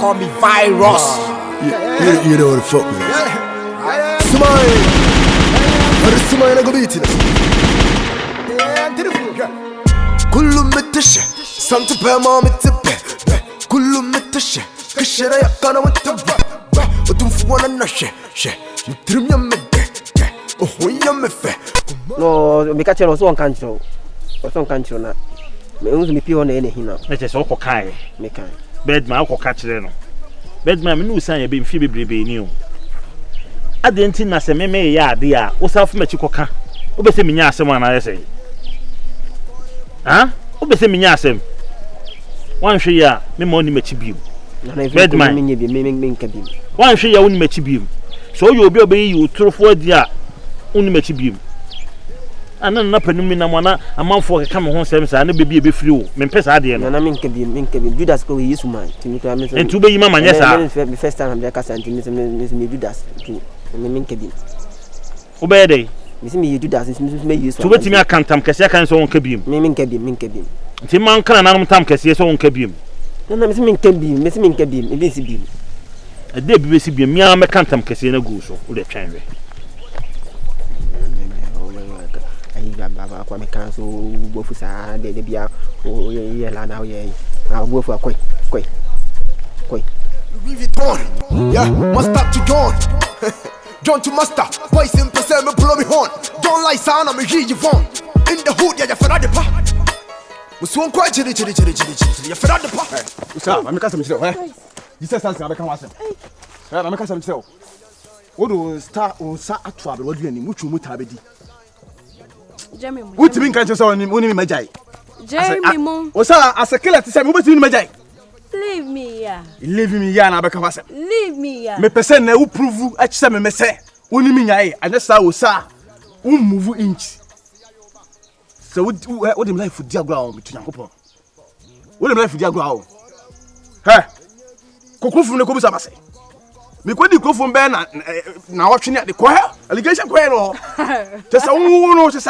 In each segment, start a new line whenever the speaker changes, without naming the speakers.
call me Virus.
You know what the fuck, man. Smile. Smile and go beat it. Kullu mitashi, something per mom it's a bed. Kullu mitashi, kashira yakana with the ba. Utumfuana na she. Trim ya mede. Oh, ya mefe.
No, me catch you so control. So control na. Me unzu me pio na ene hina.
Na che so kokai.
Me kan.
Bedman ko catch no. Bedman me no san ya be mfi bebrebe ni o. Ade nti na se meme ya ade a wo safu machi koka. Wo be se minya asem ana yese. Ha? Wo be se minya asem. Wan hwe ya me ma oni machi biu. Bedman
me bi me nka bi.
Wan hwe ya oni machi biu. So you obi obi yi uturofo adi a oni machi biu. Ana na panum mi na mona amanfo ka me ho sem sa na bebi e be firi o. Me mpesa ade no.
Na me nka bi. Judas ko yi suman. Timi to me.
Entu be yi mama nyesa.
Me first time am ka santi me Judas. Me nka bi.
Wo be dey.
Me se me Judas me yi so.
Tu betimi akantam kese akan so won ka biu.
Me nka bi.
Nti man kana nanum tam kese so won ka biu.
Na me se me nka bi. E bi si bi.
Ade bi be si biu. Mi am kantam kese na gu so. Wo de twan we.
Baba kwa me kan so bofu sa de bia o ye la na o ye a bofu akoi
Louis Vuitton, yeah, master to John. John to master, boys in person me blow me horn. Don't lie sound I'm hear you phone. In the hood yeah for the pa. We swon quite chili you for the pa.
Usa, I'm make some show, eh? Jesus answer I can watch them. I'm make some show. What do start on sa atwa be wadu ani mutu mutabedi.
Jeremy.
What mean can't you say oni majai?
Jeremy mo.
Osa asekele ti say me betu ni majai.
Leave me ya.
Leave me ya na be ka wase.
Leave me ya.
Me person na wo prove a chise me say oni mi nyai anya sa osa wo move inch. So what dem life for dia ground me tunyakopon. What dem life for dia ground. He. Kokofu ne ko bisa base. Me kwadi krofo be na wotwe ne de ko ha allegation ko no tesa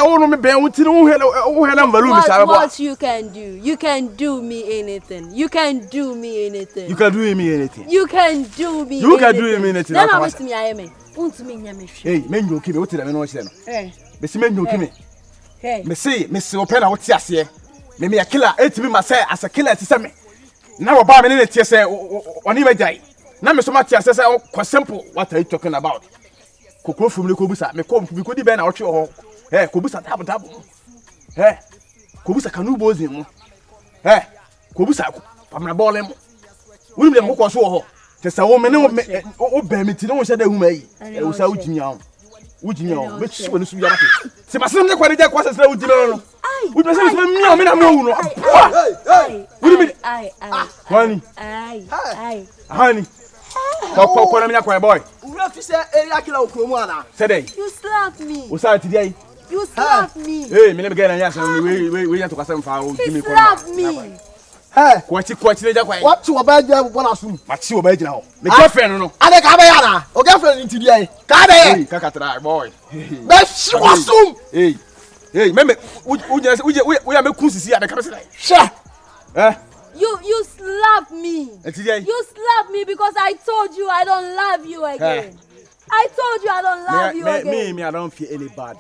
wo no me be wuti no wo he na value mi sa ba
What you can do? You can do me anything. You can do me anything.
You can do me anything.
You can do me.
You can do me anything.
Then I'm with me ayeme. Untumi nya me hwe.
Hey, men you keep what tell me no hwe no.
Eh.
Me si men you keep me.
Hey.
Me say open na what ase. Me a killer etimi ma say as a killer ti say me. Na wo ba me ne tie say oni majai. Na me so ma tia say ko simple what are you talking about? Kokro fum ne ko busa me ko bi ko di be na otwe ho. Ko busa tabo. Ko busa kanu bozi mu. Ko busa ko pamna bole mu. Wuri dem ko so ho. Te say wo me ne o ba mi ti ne wo hye da hu mai. E wo sa ujimi awo. Me chi woni su yara ke. Se basem ne kwade ja kwa sesra ujimi no. Wo be se mi o me na mo wu no. Wuri mi. Honey. Ko na me na kwa boy.
Ura fi say area killer okromu ana.
Say dey.
You slap me.
O sa ti dey.
You slap me.
Hey, me na be ga na ya say we ya to kwasem fa o
You
Jimmy ko.
slap me.
Hey,
Kwachi le ja kwa.
what you about there bona sum?
Ma chi o ba gina ho. Me girlfriend no.
Ade ka be ya na. O girlfriend nti dia. Ka be
Hey,
ye.
kaka try boy.
Be shi wasum.
Hey, me we ya me kun sisi ya be ka be say.
Sure.
You slap me.
Enti dey.
You slap me because I told you I don't love you again. I told you I don't love you again.
Me I don't fear anybody.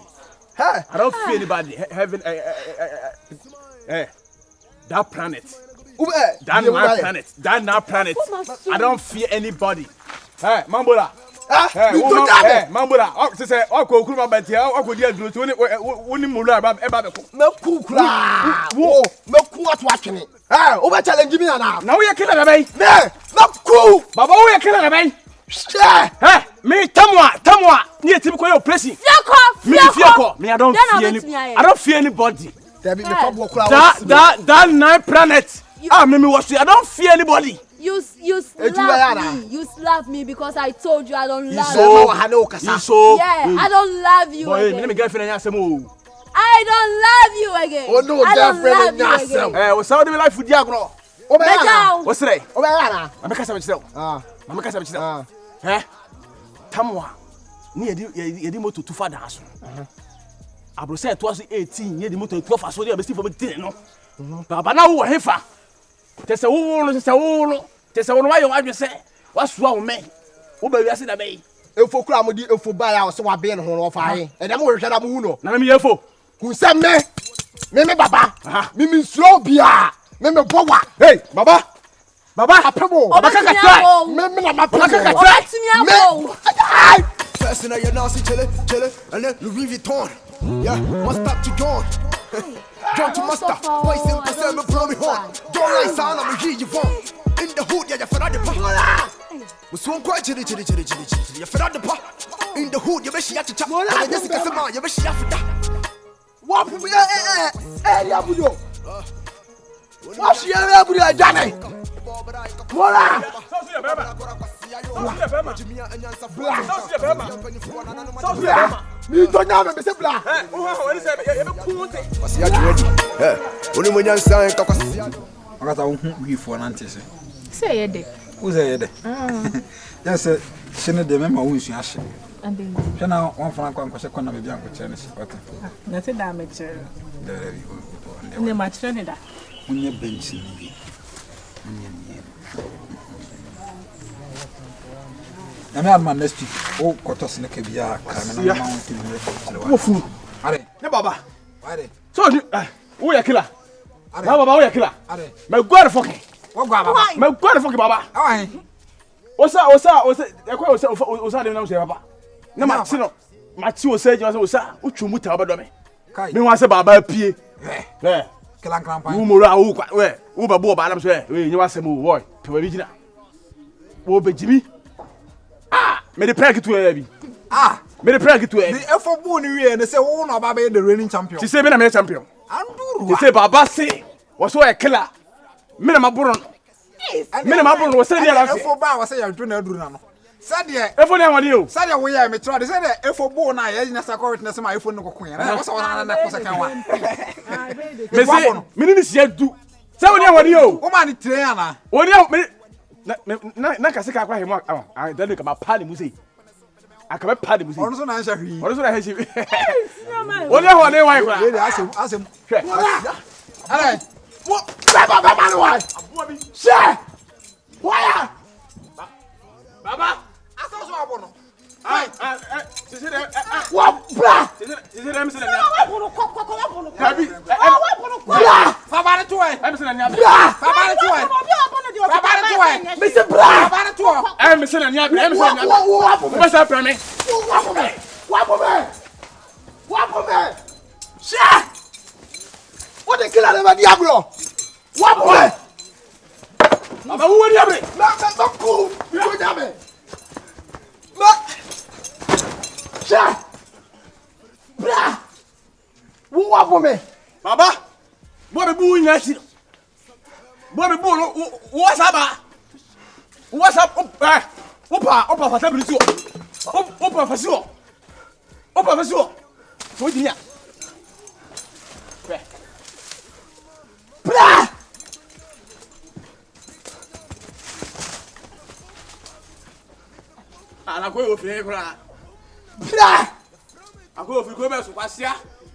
Hey,
I don't fear anybody. Heaven that planet. That my planet. That now planet. I don't fear anybody. Hey, Mambola.
you do that.
Mambola. Oh, say ko kuruma bati. Ko dia duro to woni mulu aba be ko.
Me ku kura. Wo, me ku atwatwene. Hey, o be challenge me na.
Na we killer na bay.
Me ku.
Baba we killer na bay. Hey, me tamwa. Ni etimi ko your place. Me I don't fear anybody.
There be me fabo kura.
That nine planet. Me was I don't fear anybody.
You slap me. You slap me because I told you I don't love you.
So
I don't love you
boy,
again.
me girlfriend and asem
I don't love you again.
Oh no,
I don't
girlfriend
love
and
you again.
we saw the life with diagno.
O be ya na.
What's say?
O be ya na.
I'm make some tell. I'm make some tell. Tamwa. Ni yedi moto tu fada aso. Abro say to us 18, yedi moto 12 aso dey be still for me no. Baba na wo hefa. Te say wo Te se wono wa yo adwe se wa soa wo men. Wo ba wi ase da bɛyi.
Efo kura mo di efo ba ya so wa be no ho no fa he. E dem wo hwehwe da mo hu no.
Na me yefo.
Kun se me baba. Me slow bia. Me bowa.
Hey, baba. Baba
apemo.
Baba kaka try.
Me na ma
Baba kaka try.
First in your nasty chille, and then Louis Vuitton. Yeah, must stop to John. John to master, voice in the same blow me horn. Don't like sound, I'm here you want. In the hood, yeah, you're fed up the pa. Was so quite chilly, you're fed up the pa. In the hood, you wish you had to chop. And Jessica Sama, you wish you had to.
What we ya budo. What she ya budo Johnny. Mola. Ni to nya me se bla.
Was ya ready? Only when you say kakasi.
Akata wo hu wi fo nante se.
Say ye de.
Wo say ye de. Yes, shene de mema wo nsu ahye.
Abin.
Shena won fana kwa nkwose kona be bia nkoche ne se. What?
Na te da me chere.
There
Ne ma chere ne da.
Unye bench ni. Unye ni. Na me adman next week. O kotos ne ke bia ka me na ma won ti ne.
Wo fu.
Are.
Ne baba.
Are.
So you wo ya killer. Na baba wo ya killer.
Are.
Me god fucking.
Wo gwa baba.
Me god fucking baba.
Awan.
Osa ekwa osa de na se baba. Na ma ti no. Ma ti osa ji osa utwu muta obedo me.
Kai.
Me wan se baba pie. Eh.
Klan pan.
Wo moro a wo kwa we wo ba bo ba na so we nyi wasem wo boy. Pe ba bi gina. Wo be jimi. Ah, me de prank to e bi.
Ah,
me de prank to e.
the efo bu ni we ne say wo no baba the reigning champion.
Ti say me na me champion.
Anduru.
Ti say baba say wo so e killer. Me na maboro no. Me na maboro no wo say dia la
efo ba wo say ya dwo na aduru na no. Say de
efo na wani o.
Say de wo ya me try de say de efo bu na ya nyina sakọ witness ma efo no kokon ya. Na wo say wona na ko say kan wa.
Me say me ni sia du. Say woni wani o.
Wo ma ni train ana.
Woni me na ka se ka kwa he mo ah dale ka ma pa ni mu say. Akabe pa ni mu say.
Ono so na nsha hwi.
Ono so na he shi. Woni ho ne wan kwa.
We dey asem.
Hey. What? Baba man why? Share. Why?
Baba.
Aso so abono.
What bra?
Fabare to e.
Mr. Bra. What the killer never diablo? What boy?
Baba wo wori abre.
Ma cool. You diable. Ma. Sha. Bra. Wo wa for me?
Baba. Bo be bu nya chi. Bo be bu no wo saba. Wo saba opa fata bi ti o. Opa fasi o. Opa fasi o. So di nya.
Bra.
Ala ko yo fi kura.
Bra.
Ako fi ko be so kwasia.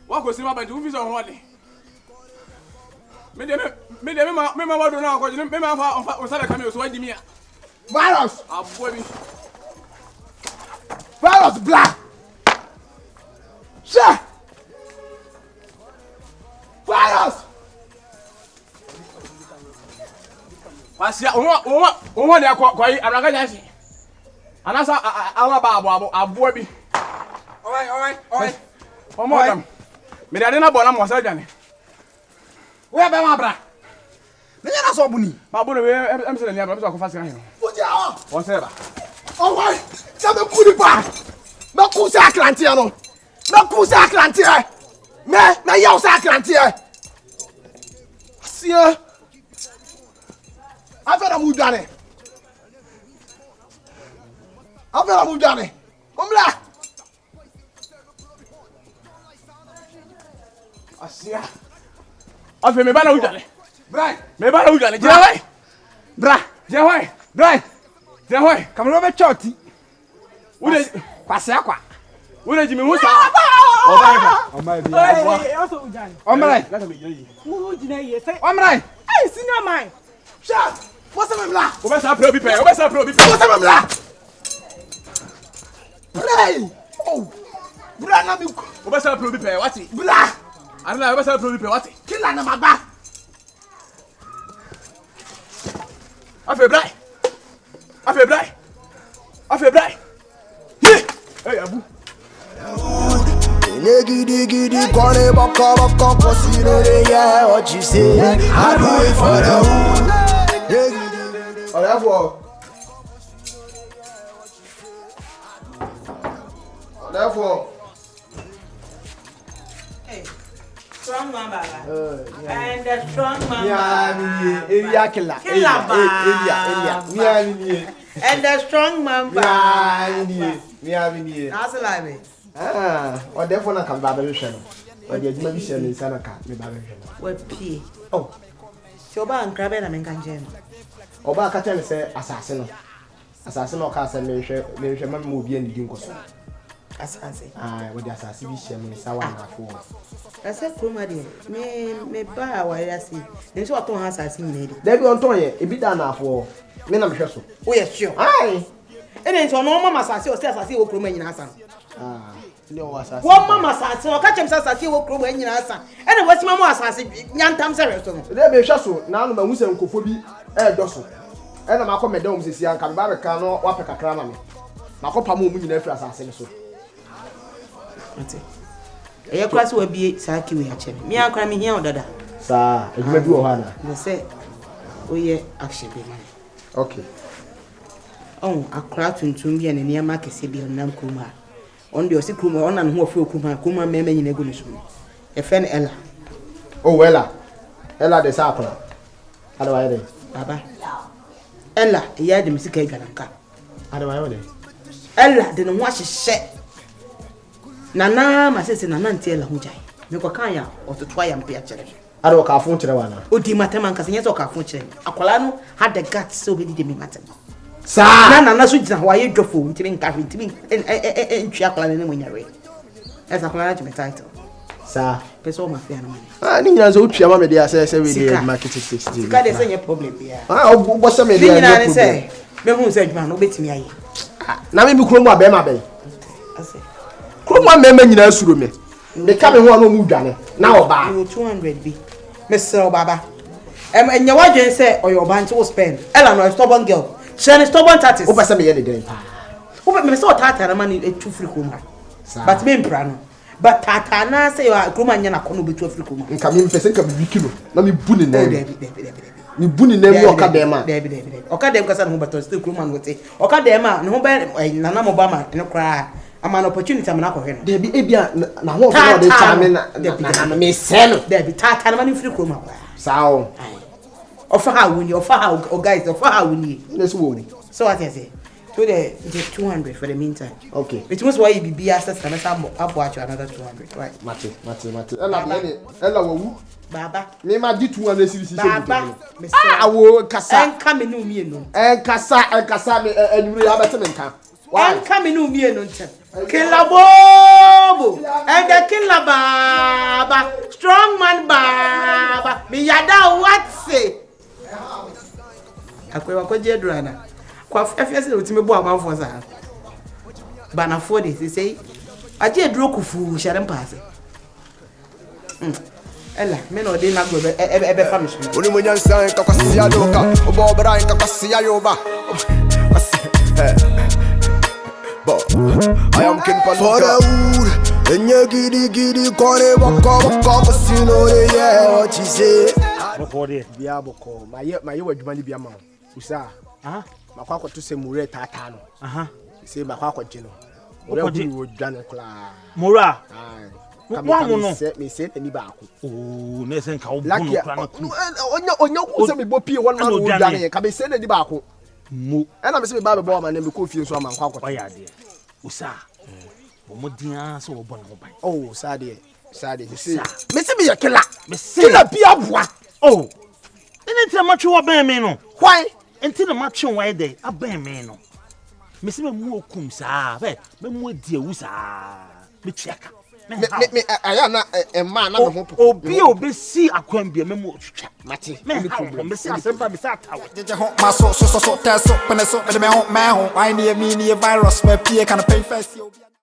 Wa ko si ma banji fi so ho ni. Me ma wado na ko me ma fa on sala kamio so wa di mi a.
Virus.
Abo bi.
Virus black. Sha. Virus.
Kwasia o ni akwa yi araga nya shi. Anasa awa ba abo bi.
Oi.
Omo dam. Me de na bo na mo sa dwane.
We be ma bra. Ne nya na so buni.
Ma bo no we em se na nia bra so ko fa sika he.
Oja o.
Won se ba.
Oh why? Ça me coupe pas. Me couche à clantier non. Me couche à clantier. Mais y a aussi à clantier. Si affaire à moudane. Affaire à moudane. Comme là.
Asia. Afi me ba na ujale.
Bra.
Me ba na ujale. Jira wai.
Bra.
Jira wai.
Bra.
Jira wai.
Kamero be choti.
Ude
Kwase akwa.
ude jimi husa.
Oma bi.
Also ujani.
Omrai.
Lata me jiri.
Who jina ye say?
Omrai.
Hey, senior man.
Shut. What's the blah?
What's up, Proby Pay? What's up, Proby Pay?
What's the blah? Play! Oh! Blah, na me.
What's up, Proby Pay? What's it?
Blah!
I don't know. What's up, Proby Pay? What's it?
Kill na my back.
Afe Brai. Afe Brai. Afe Brai. Hey, Abu.
Giddy, gonna baka, cause you know they yeah what you say. I do it for the hood.
Oh, therefore.
Hey, strong man, Baba. And the strong man,
Yeah, area killer.
And the strong man, Baba.
How's it like me? Or therefore, I come back very soon. But the exhibition is Sanaka, me baby.
What P? Oh, so bad and crab and I'm in
Oba Catcher say assassin. Assassin or Castle may move in the Junko.
Assassin.
Ah, with the assassin is our four.
I said, Kuma, me buy what I see. And so I don't have assassin.
There be on Toy, a bit done for men of Shesso.
Oh, yes, sure.
Aye.
And then so no mama assassin or stairs I see what Kuma in Hassan.
Ah, no assassin.
One mama assassin or catch himself as he will Kuma in Hassan. And what's my assassin? Yan Tam Sarah.
There be a Shesso, now the Musa and Kofobi, Dawson. And I'm a comment down this young Cambarica, Wapaka Cramami. My papa moving in every assassin.
A class will be Saki. We are checking. Me, I'm cramming here, Dada.
Sir, it may do Hannah.
They say, oh, yeah, actually,
okay.
Oh, a crowd to be and near Market City on Nam Kuma. On the Osikuma, on and who flew Kuma, Mammy in a good school. A friend Ella.
Oh, Ella the Sapper. How do I do?
Baba. Ella, the yard Mr. Kaganaka.
How do I do?
Ella didn't watch a set. Nana, my sister, Nana, tell her who died. Nukakaya or to try and pay a challenge.
I don't care for one.
Udi Mataman Cassias or Cafuchin. Aqualano had the guts so many demi matter.
Sir,
Nana, Sujan, why you drove for to carry to me and Chaplain when you're ready. As a management title.
Sir,
Peso my family.
I think as old Chiama, they are every day market 60.
God is a problem here.
What's the media?
Say, Memo said, man, obey me.
Now, maybe Chroma Bema Bay. Chroma member in us room. They come in one move done. Now, buy
200 be. Mr. Baba. And your wife say, or your band will spend. Ella, a stubborn girl. She is stubborn tatis.
Over some year day.
Oh, but Mr. Tata, money a 2 free kuma. But me prano. But Tata, say you are Grumanian, I can't be 2 free kuma.
And come in, person can be kilo. Let me boon in there. You boon in
there,
Okadema.
Okadema, because I'm but still Gruman would say, Okadema, no better, Nana Obama, no cry. I'm an opportunity. I'm not going. There be Abia. Now, what are they telling me? There be Tata money free kuma.
So,
offer how we offer how or guys offer how we need.
Let's worry.
So what I say? To the 200 for the meantime.
Okay.
It was why you be assessed and I'll watch another 200. Right.
Mate. Ella,
Baba.
Me ma di 200 cedis.
Baba.
Ah, wo kasa.
En ka me no mi enu.
En kasa me enwure abete me nka.
En ka me no mi enu ntem. Kilabobo. And the killer baba. Strong man baba. Me yada what say? Akwa kwa jedrana. Kwa fiase otime bo amanfo za. Bana 4 days say aje dro kufu share mpaase. Ella, me no dey na go ebe famish me.
Oni mo nyansa en kakwasi ya doka, obo obra en kakwasi ya yoba. Bo, I am king Paluka. Enye gidi kore boko sino de ye what you say.
Boko de
bia boko. My wadwuma ni bia ma. Usa. Makwa kwato se mure tata no. Se makwa kwaje no. Ore ku dwane kla.
Mura.
Me say ni ba ko.
Oh, na sen ka wo bunu kra na ku.
Onya ku se me bo pie won ma wo dwane ka be say ni ba ko.
Mu.
E na me se me ba be bo ma na me ko fie so ma kwa kwato.
Oya de. Usa. Bo modin so wo bo na ho ban.
Oh, sade. Me se me ye killer.
Me say
killer bia boa.
Oh. Ene ti ma twe wo ban me no.
Why?
Enti na ma twe wo de aban me no. Me se me mu okum saa, be mu di ewu saa. Me tuaka.
me aya na emma na me ho po
obi si akwan bia me mo twetwa
mate
me se asempa me se atawo
jeje ho maso so teso pene so me ho me ho why near me near virus me pie can pay first